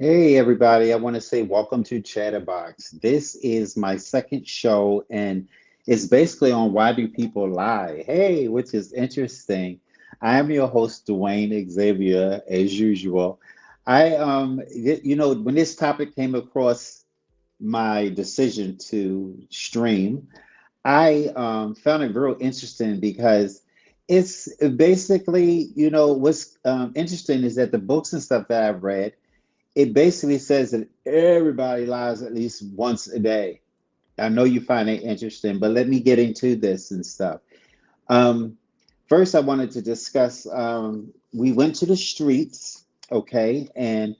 Hey, everybody. I want to say welcome to Chatterbox. This is my second show, and it's basically on why do people lie? Hey, which is interesting. I am your host, Dwayne Xavier, as usual. When this topic came across my decision to stream, I found it real interesting because it's basically, what's interesting is that the books and stuff that I've read it basically says that everybody lies at least once a day. I know you find it interesting, but let me get into this and stuff. Um, First, I wanted to discuss we went to the streets, okay, and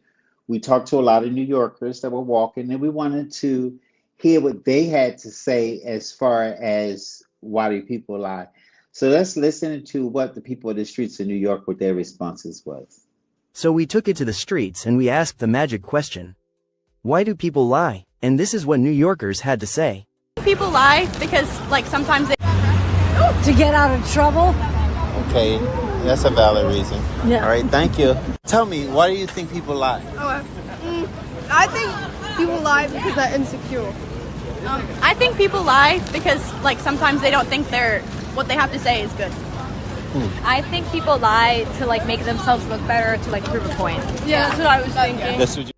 we talked to a lot of New Yorkers that were walking, and we wanted to hear what they had to say as far as why do people lie. So let's listen to what the people of the streets of New York, what their responses was. So we took it to the streets and we asked the magic question. Why do people lie? And this is what New Yorkers had to say. People lie because like sometimes they To get out of trouble? Okay, that's a valid reason. Yeah. All right, thank you. Tell me, why do you think people lie? I think people lie because they're insecure. I think people lie because like sometimes they don't think they're what they have to say is good. I think people lie to like make themselves look better to like prove a point. Yeah, that's what I was thinking. That's what you.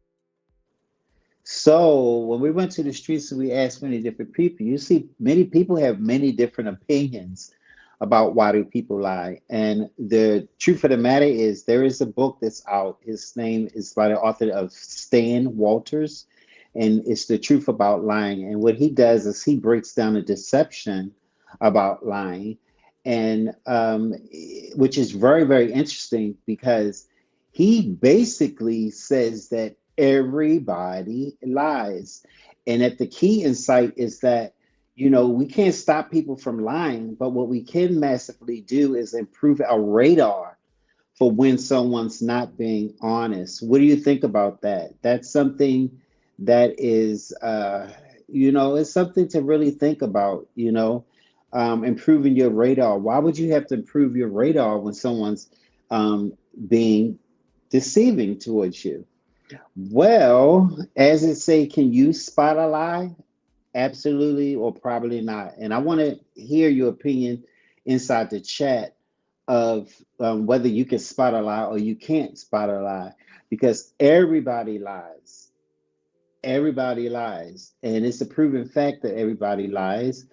So when we went to the streets and we asked many different people, you see many people have many different opinions about why do people lie. And the truth of the matter is there is a book that's out. His name is by the author of Stan Walters, and it's The Truth About Lying. And what he does is he breaks down the deception about lying, and which is very, very interesting because he basically says that everybody lies. And that the key insight is that, we can't stop people from lying, but what we can massively do is improve our radar for when someone's not being honest. What do you think about that? That's something that is, it's something to really think about, improving your radar. Why would you have to improve your radar when someone's being deceiving towards you? Well, as it say, can you spot a lie? Absolutely, or probably not. And I want to hear your opinion inside the chat of whether you can spot a lie or you can't spot a lie, because everybody lies. Everybody lies, and it's a proven fact that everybody lies.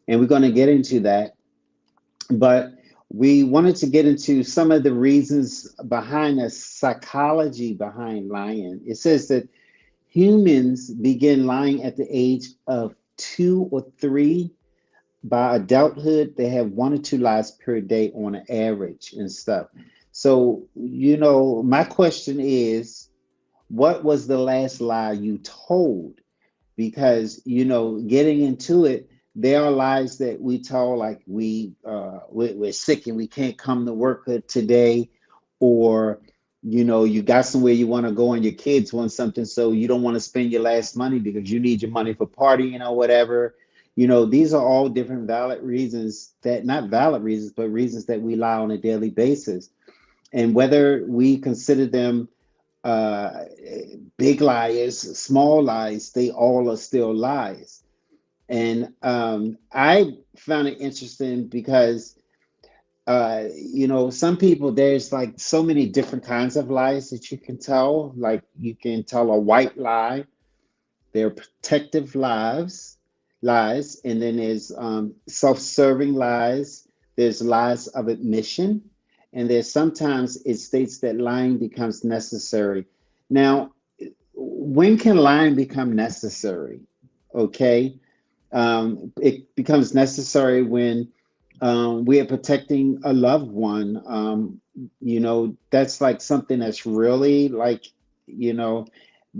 And we're going to get into that, but we wanted to get into some of the reasons behind the psychology behind lying. It says that humans begin lying at the age of 2 or 3. By adulthood, they have 1 or 2 lies per day on an average and stuff. So, my question is, what was the last lie you told? Because, getting into it, there are lies that we tell, like we're sick and we can't come to work today, or you got somewhere you want to go and your kids want something, so you don't want to spend your last money because you need your money for partying or whatever. These are all different valid reasons, that not valid reasons, but reasons that we lie on a daily basis. And whether we consider them uh, big liars, small lies, they all are still lies. And I found it interesting because some people, there's like so many different kinds of lies that you can tell. Like you can tell a white lie, there are protective lies, and then there's self-serving lies, there's lies of admission, and there's sometimes it states that lying becomes necessary. Now, when can lying become necessary? Okay. It becomes necessary when we are protecting a loved one. That's like something that's really like, you know,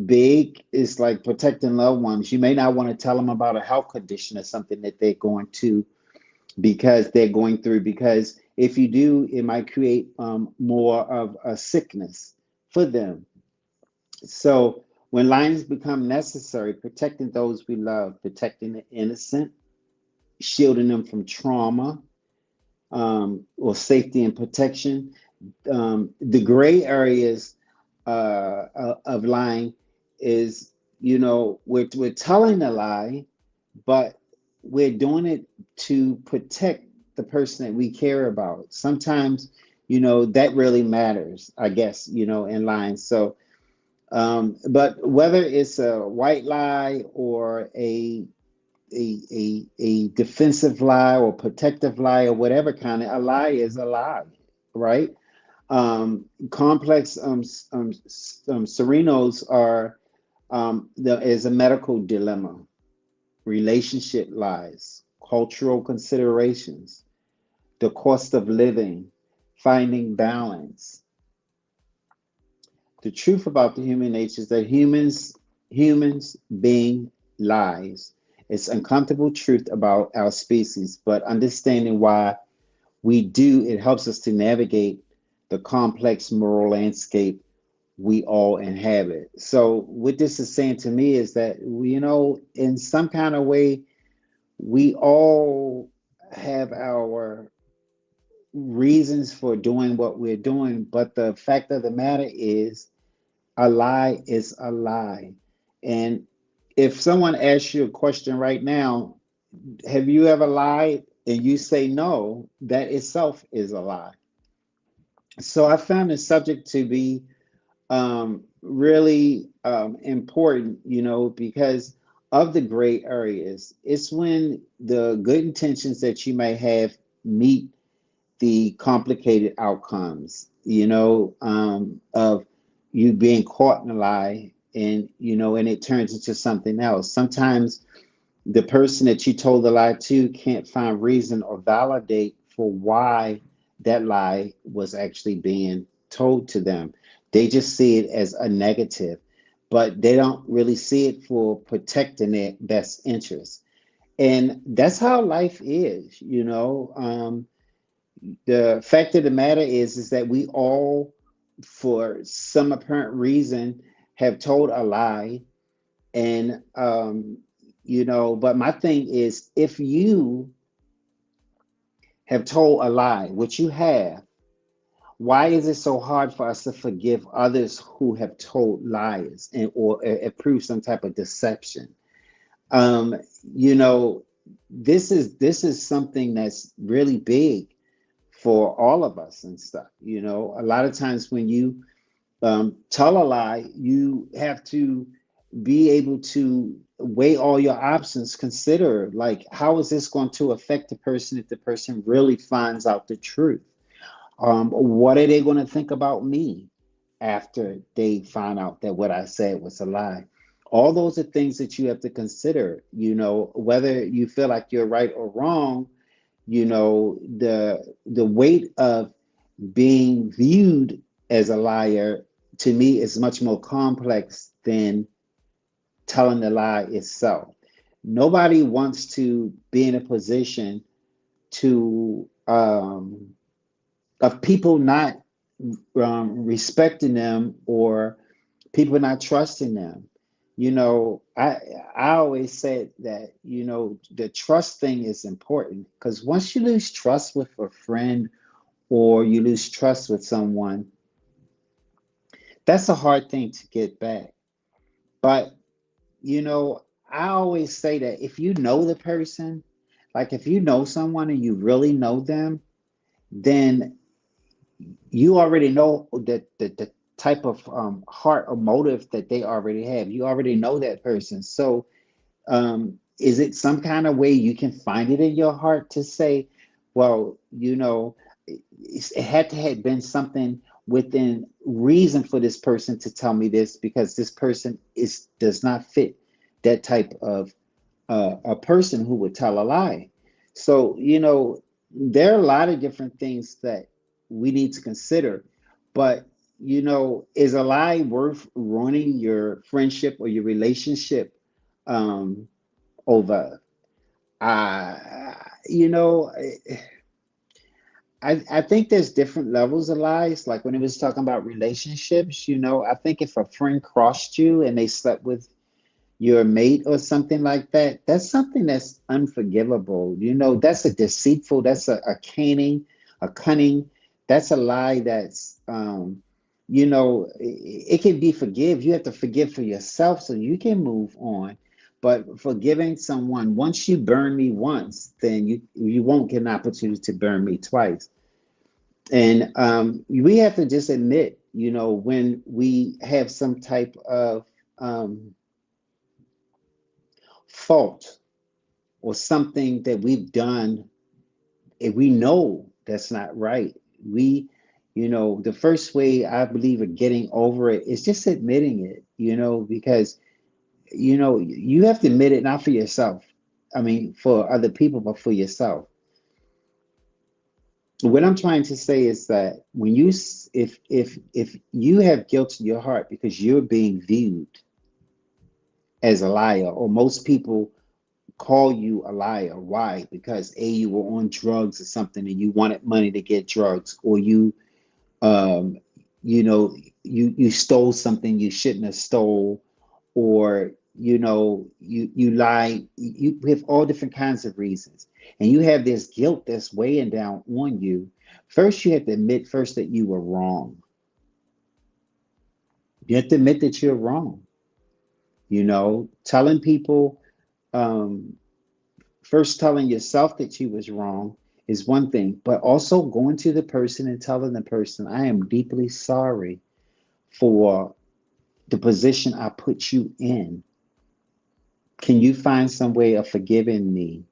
big. Is like protecting loved ones. You may not want to tell them about a health condition or something that they're going to, because they're going through, because if you do, it might create more of a sickness for them. So when lines become necessary, protecting those we love, protecting the innocent, shielding them from trauma, or safety and protection. The gray areas of lying is, we're telling a lie, but we're doing it to protect the person that we care about. Sometimes, that really matters, I guess, in lying. So, but whether it's a white lie or a defensive lie or protective lie or whatever kind of a lie is a lie, right? Complex serenos are is a medical dilemma, relationship lies, cultural considerations, the cost of living, finding balance. The truth about the human nature is that humans being lies. It's uncomfortable truth about our species, but understanding why we do, it helps us to navigate the complex moral landscape we all inhabit. So what this is saying to me is that, in some kind of way, we all have our reasons for doing what we're doing, but the fact of the matter is a lie is a lie. And if someone asks you a question right now, have you ever lied? And you say no, that itself is a lie. So I found the subject to be really important, because of the gray areas. It's when the good intentions that you may have meet the complicated outcomes, of you being caught in a lie, and and it turns into something else. Sometimes the person that you told the lie to can't find reason or validate for why that lie was actually being told to them. They just see it as a negative, but they don't really see it for protecting their best interest. And that's how life is, the fact of the matter is that we all, for some apparent reason, have told a lie. And but my thing is, if you have told a lie, which you have, why is it so hard for us to forgive others who have told lies or approve some type of deception? This is something that's really big for all of us and stuff. A lot of times when you tell a lie, you have to be able to weigh all your options, consider, like, how is this going to affect the person if the person really finds out the truth? What are they going to think about me after they find out that what I said was a lie? All those are things that you have to consider, whether you feel like you're right or wrong. The weight of being viewed as a liar, to me, is much more complex than telling the lie itself. Nobody wants to be in a position to of people not respecting them or people not trusting them. I always said that, the trust thing is important, because once you lose trust with a friend or you lose trust with someone, that's a hard thing to get back. But, I always say that if you know the person, like if you know someone and you really know them, then you already know that the type of heart or motive that they already have. You already know that person. So is it some kind of way you can find it in your heart to say, well, it had to have been something within reason for this person to tell me this, because this person does not fit that type of a person who would tell a lie. So, there are a lot of different things that we need to consider, but is a lie worth ruining your friendship or your relationship over? I think there's different levels of lies. Like when it was talking about relationships, I think if a friend crossed you and they slept with your mate or something like that, that's something that's unforgivable. That's a deceitful, that's a cunning, that's a lie that's it can be forgive. You have to forgive for yourself so you can move on. But forgiving someone, once you burn me once, then you won't get an opportunity to burn me twice. And we have to just admit, when we have some type of fault or something that we've done, if we know that's not right, the first way I believe of getting over it is just admitting it, because, you have to admit it, not for yourself. I mean, for other people, but for yourself. What I'm trying to say is that when if you have guilt in your heart because you're being viewed as a liar, or most people call you a liar. Why? Because you were on drugs or something and you wanted money to get drugs, or um, you stole something you shouldn't have stole, or you lie. You have all different kinds of reasons, and you have this guilt that's weighing down on you. First, you have to admit first that you were wrong. You have to admit that you're wrong. Telling people, first telling yourself that you was wrong is one thing, but also going to the person and telling the person, I am deeply sorry for the position I put you in. Can you find some way of forgiving me?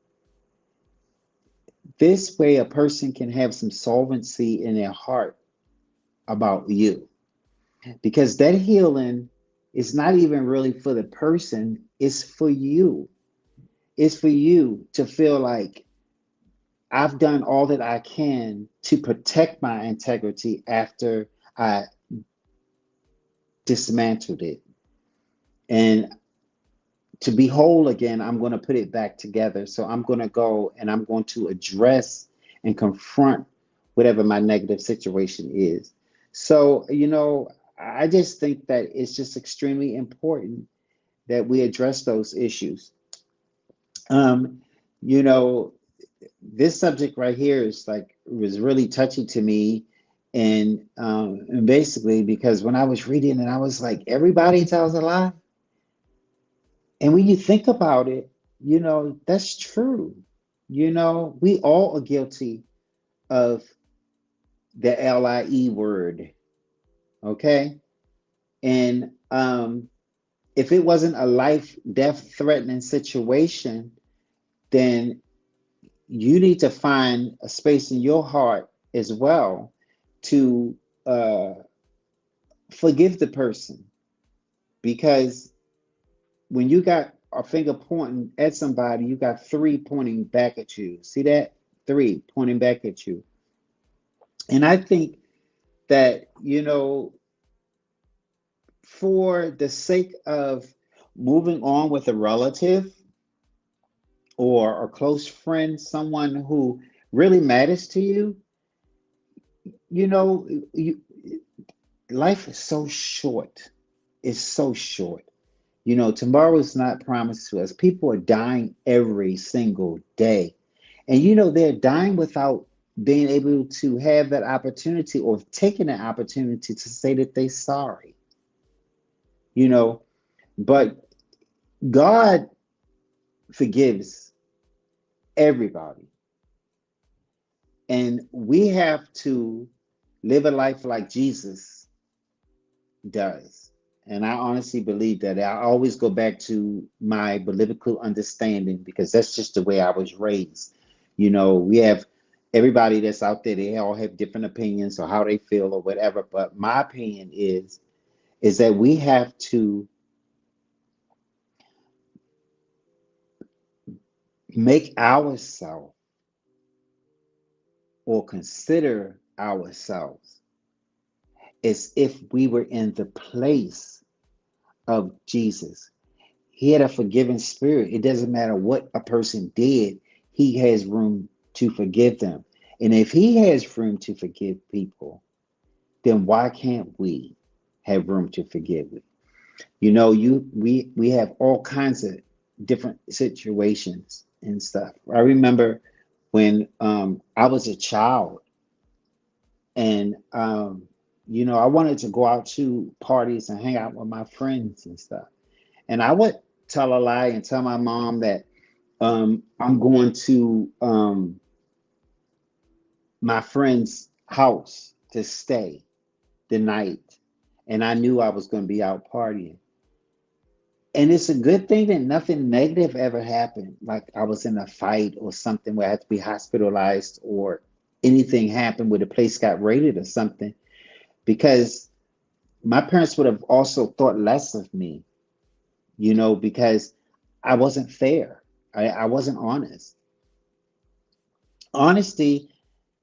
This way a person can have some solvency in their heart about you, because that healing is not even really for the person, it's for you. It's for you to feel like I've done all that I can to protect my integrity after I dismantled it. And to be whole again, I'm going to put it back together. So I'm going to go and I'm going to address and confront whatever my negative situation is. So, I just think that it's just extremely important that we address those issues. You know, this subject right here was really touchy to me. And basically because when I was reading it, I was like, everybody tells a lie. And when you think about it, that's true. We all are guilty of the LIE word. Okay. And if it wasn't a life, death threatening situation, then you need to find a space in your heart as well to forgive the person. Because when you got a finger pointing at somebody, you got 3 pointing back at you. See that? 3 pointing back at you. And I think that, for the sake of moving on with a relative or a close friend, someone who really matters to you, life is so short. It's so short. Tomorrow is not promised to us. People are dying every single day. And, they're dying without being able to have that opportunity or taking that opportunity to say that they're sorry. But God forgives everybody. And we have to live a life like Jesus does. And I honestly believe that. I always go back to my biblical understanding because that's just the way I was raised. We have everybody that's out there, they all have different opinions or how they feel or whatever. But my opinion is that we have to make ourselves or consider ourselves as if we were in the place of Jesus. He had a forgiving spirit. It doesn't matter what a person did, he has room to forgive them. And if he has room to forgive people, then why can't we have room to forgive it? We have all kinds of different situations and stuff. I remember when I was a child, and I wanted to go out to parties and hang out with my friends and stuff. And I would tell a lie and tell my mom that I'm going to my friend's house to stay the night. And I knew I was going to be out partying. And it's a good thing that nothing negative ever happened. Like I was in a fight or something where I had to be hospitalized or anything happened where the place got raided or something, because my parents would have also thought less of me, because I wasn't fair. I wasn't honest. Honesty,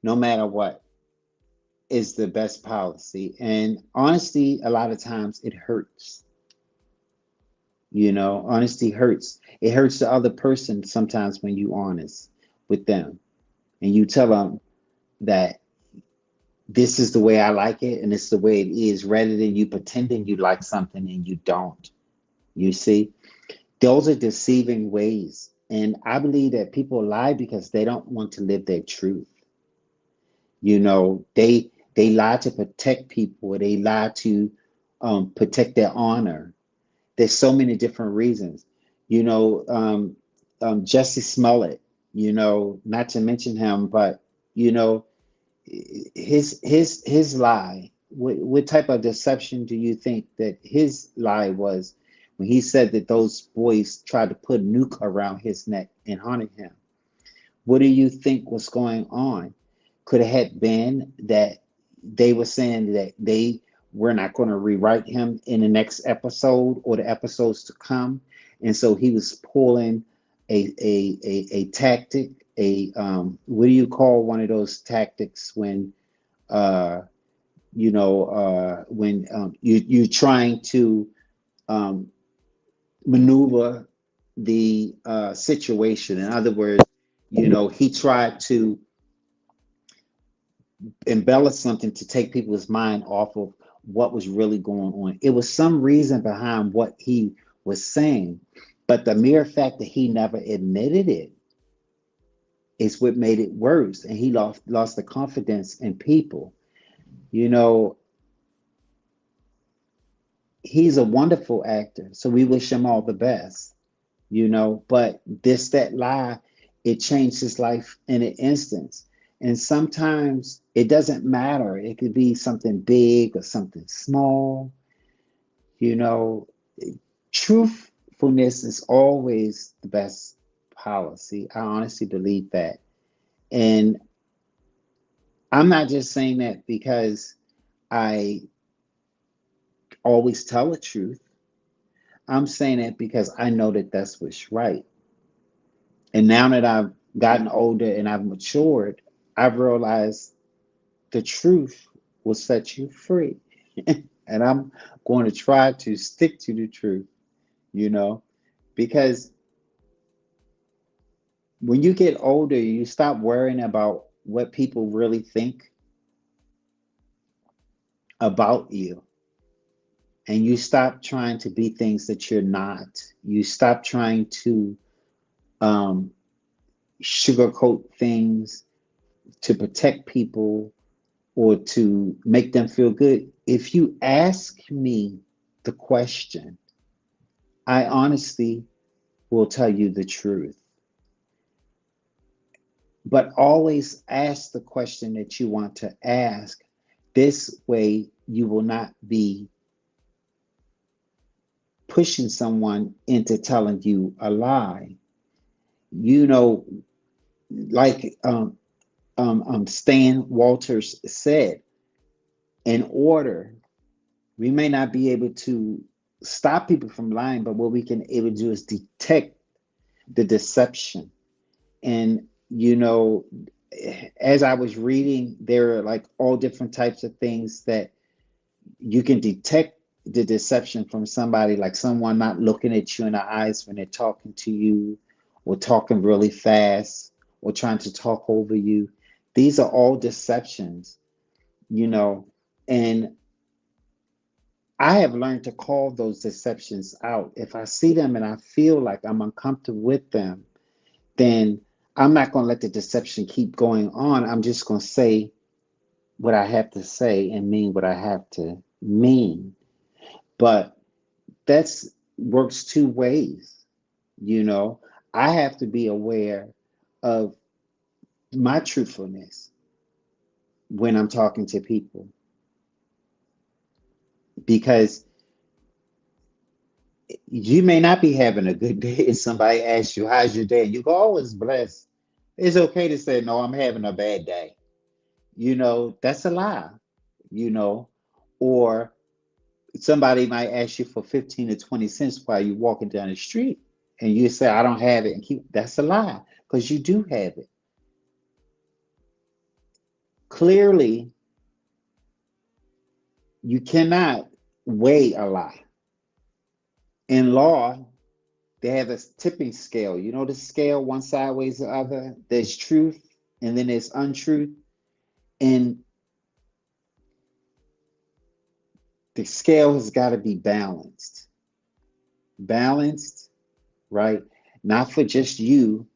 no matter what, is the best policy. And honesty, a lot of times it hurts. Honesty hurts. It hurts the other person sometimes when you honest with them and you tell them that this is the way I like it and it's the way it is, rather than you pretending you like something and you don't. You see, those are deceiving ways. And I believe that people lie because they don't want to live their truth. They lie to protect people. They lie to protect their honor. There's so many different reasons. Jussie Smollett, not to mention him, but his lie. What type of deception do you think that his lie was when he said that those boys tried to put a nuke around his neck and haunted him? What do you think was going on? Could it have been that they were saying that we're not going to rewrite him in the next episode or the episodes to come, and so he was pulling a tactic, what do you call one of those tactics when you're trying to maneuver the situation. In other words, he tried to embellish something to take people's mind off of what was really going on. It was some reason behind what he was saying, but the mere fact that he never admitted it is what made it worse, and he lost the confidence in people. He's a wonderful actor, so we wish him all the best. But that lie, it changed his life in an instance. And sometimes it doesn't matter. It could be something big or something small. Truthfulness is always the best policy. I honestly believe that. And I'm not just saying that because I always tell the truth. I'm saying that because I know that that's what's right. And now that I've gotten older and I've matured, I've realized the truth will set you free. And I'm going to try to stick to the truth, because when you get older, you stop worrying about what people really think about you. And you stop trying to be things that you're not. You stop trying to sugarcoat things to protect people or to make them feel good. If you ask me the question, I honestly will tell you the truth. But always ask the question that you want to ask. This way, you will not be pushing someone into telling you a lie. Like Stan Walters said, in order, we may not be able to stop people from lying, but what we can able to do is detect the deception. And as I was reading, there are like all different types of things that you can detect the deception from somebody, like someone not looking at you in the eyes when they're talking to you, or talking really fast, or trying to talk over you. These are all deceptions, and I have learned to call those deceptions out. If I see them and I feel like I'm uncomfortable with them, then I'm not going to let the deception keep going on. I'm just going to say, what I have to say and mean what I have to mean. But that's works two ways, you know. I have to be aware of my truthfulness when I'm talking to people, because you may not be having a good day and somebody asks you, how's your day? You go, oh, it's blessed. It's okay to say, no, I'm having a bad day. That's a lie, you know, or somebody might ask you for 15 to 20 cents while you're walking down the street and you say, I don't have it. That's a lie, because you do have it. Clearly, you cannot weigh a lie. In law, they have a tipping scale. You know the scale, one side weighs the other. There's truth and then there's untruth. And the scale has got to be balanced. Balanced, right? Not for just you,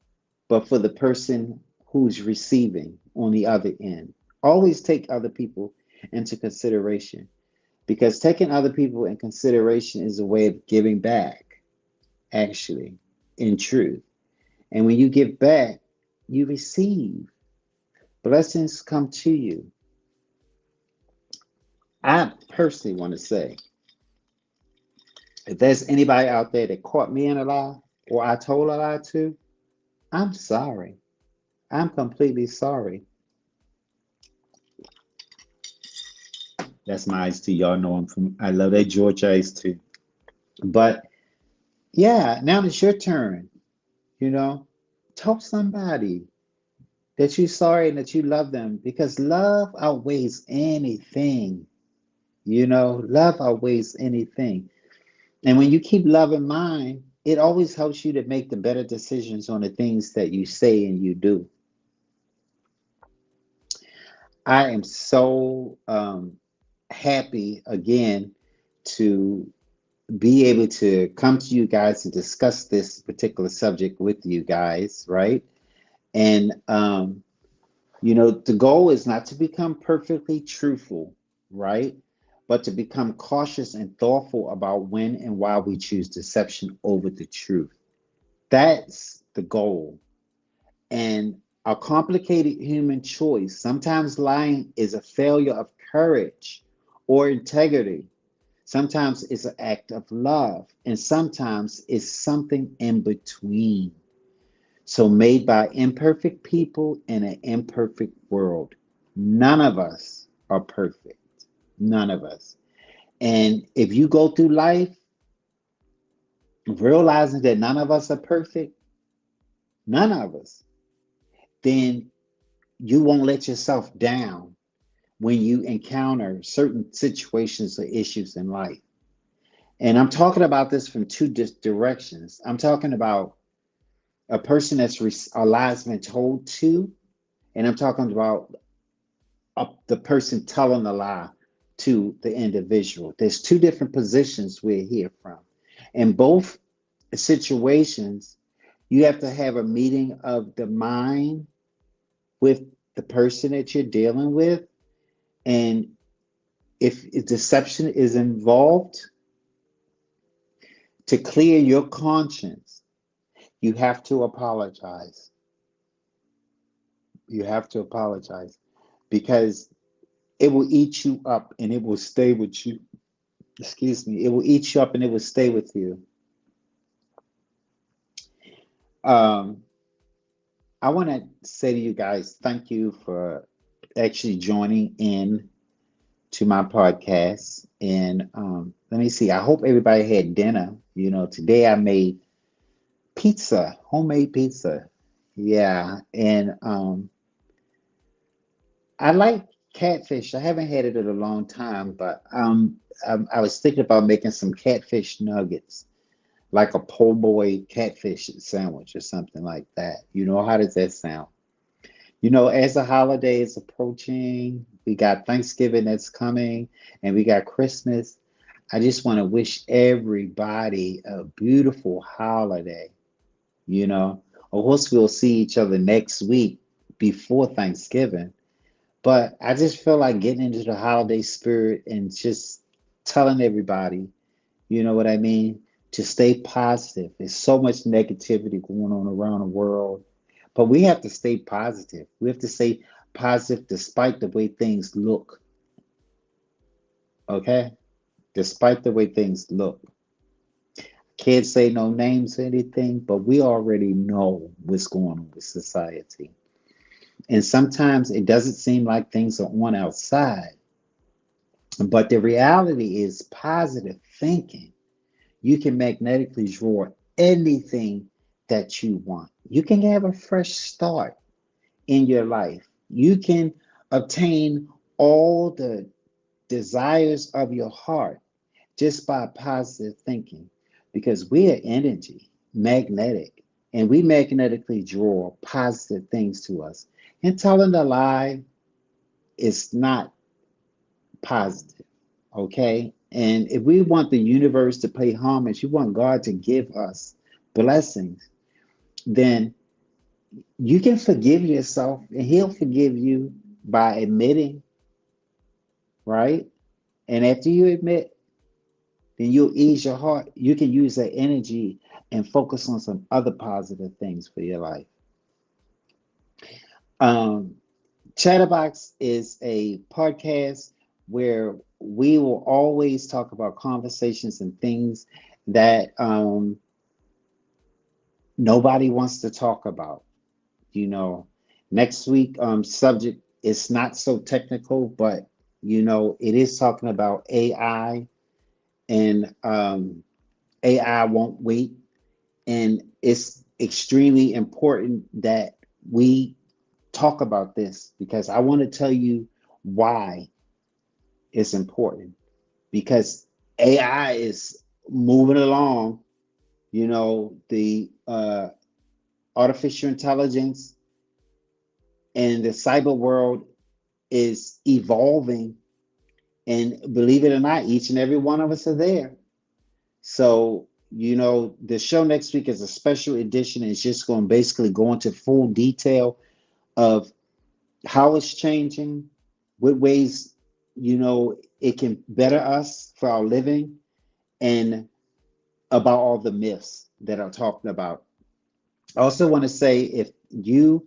but for the person who's receiving on the other end. Always take other people into consideration, because taking other people in consideration is a way of giving back, actually, in truth. And when you give back, you receive. Blessings come to you. I personally want to say, if there's anybody out there that caught me in a lie or I told a lie to, I'm sorry. I'm completely sorry. That's my iced tea. Y'all know I love that Georgia iced tea. But yeah, now it's your turn. Tell somebody that you're sorry and that you love them, because love outweighs anything. Love outweighs anything. And when you keep love in mind, it always helps you to make the better decisions on the things that you say and you do. I am so happy again to be able to come to you guys to discuss this particular subject with you guys, right? And the goal is not to become perfectly truthful, right? But to become cautious and thoughtful about when and why we choose deception over the truth. That's the goal. And a complicated human choice. Sometimes lying is a failure of courage or integrity. Sometimes it's an act of love, and sometimes it's something in between. So made by imperfect people in an imperfect world. None of us are perfect. None of us. And if you go through life realizing that none of us are perfect, none of us, then you won't let yourself down when you encounter certain situations or issues in life. And I'm talking about this from two directions. I'm talking about a person that's a lie's been told to, and I'm talking about the person telling the lie to the individual. There's two different positions we're here from. In both situations, you have to have a meeting of the mind with the person that you're dealing with. And if deception is involved, to clear your conscience, you have to apologize. You have to apologize, because it will eat you up and it will stay with you. Excuse me. It will eat you up and it will stay with you. I want to say to you guys, thank you for actually joining in to my podcast. And let me see. I hope everybody had dinner. Today I made pizza, homemade pizza. Yeah. And I like catfish. I haven't had it in a long time, but I was thinking about making some catfish nuggets, like a po' boy catfish sandwich or something like that. How does that sound? As the holiday is approaching, we got Thanksgiving that's coming, and we got Christmas. I just want to wish everybody a beautiful holiday. Of course, we'll see each other next week before Thanksgiving. But I just feel like getting into the holiday spirit and just telling everybody, you know what I mean, to stay positive. There's so much negativity going on around the world, but we have to stay positive. We have to stay positive despite the way things look, okay? Despite the way things look. Can't say no names or anything, but we already know what's going on with society. And sometimes it doesn't seem like things are on outside, but the reality is positive thinking. You can magnetically draw anything that you want. You can have a fresh start in your life. You can obtain all the desires of your heart just by positive thinking because we are energy, magnetic, and we magnetically draw positive things to us. And telling a lie is not positive, okay? And if we want the universe to pay homage, you want God to give us blessings, then you can forgive yourself and He'll forgive you by admitting, right? And after you admit, then you'll ease your heart. You can use that energy and focus on some other positive things for your life. Um, Chatterbox is a podcast where we will always talk about conversations and things that nobody wants to talk about. You know, next week subject is not so technical, but you know, it is talking about AI and AI won't wait. And it's extremely important that we talk about this because I want to tell you why it's important. Because AI is moving along, you know, the artificial intelligence and the cyber world is evolving. And believe it or not, each and every one of us are there. So, you know, the show next week is a special edition. It's just going to basically go into full detail of how it's changing, what ways, you know, it can better us for our living, and about all the myths that I'm talking about. I also want to say if you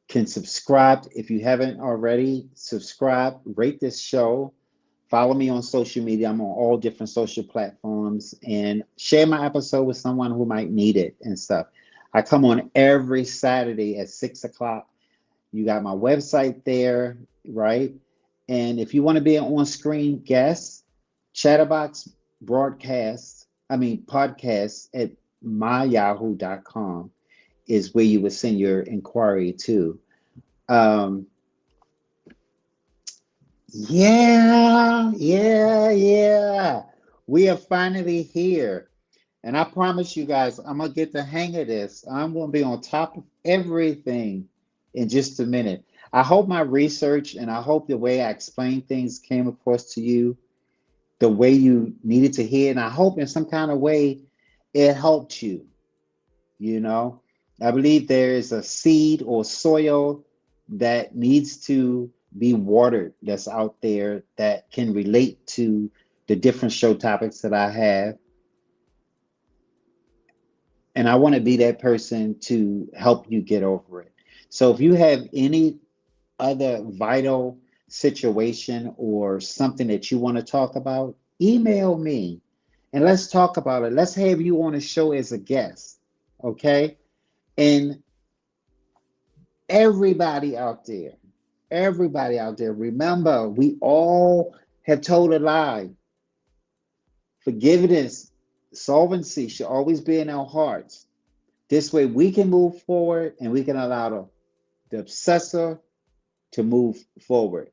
can subscribe, if you haven't already, subscribe, rate this show, follow me on social media. I'm on all different social platforms and share my episode with someone who might need it and stuff. I come on every Saturday at 6 o'clock. You got my website there, right? And if you want to be an on-screen guest, Chatterbox podcast at myyahoo.com is where you would send your inquiry to. Yeah. We are finally here. And I promise you guys, I'm going to get the hang of this. I'm going to be on top of everything in just a minute. I hope my research and I hope the way I explain things came across to you the way you needed to hear. And I hope in some kind of way it helped you. You know, I believe there is a seed or soil that needs to be watered that's out there that can relate to the different show topics that I have. And I want to be that person to help you get over it. So if you have any other vital situation or something that you want to talk about, email me and let's talk about it. Let's have you on a show as a guest, okay? And everybody out there, remember, we all have told a lie. Forgiveness, solvency should always be in our hearts. This way we can move forward and we can allow the obsessor to move forward.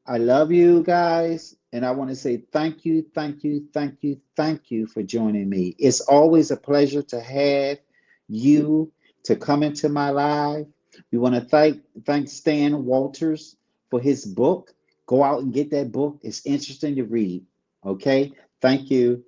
I love you guys, and I want to say thank you for joining me. It's always a pleasure to have you to come into my life. We want to thank Stan Walters for his book. Go out and get that book. It's interesting to read. Okay? Thank you.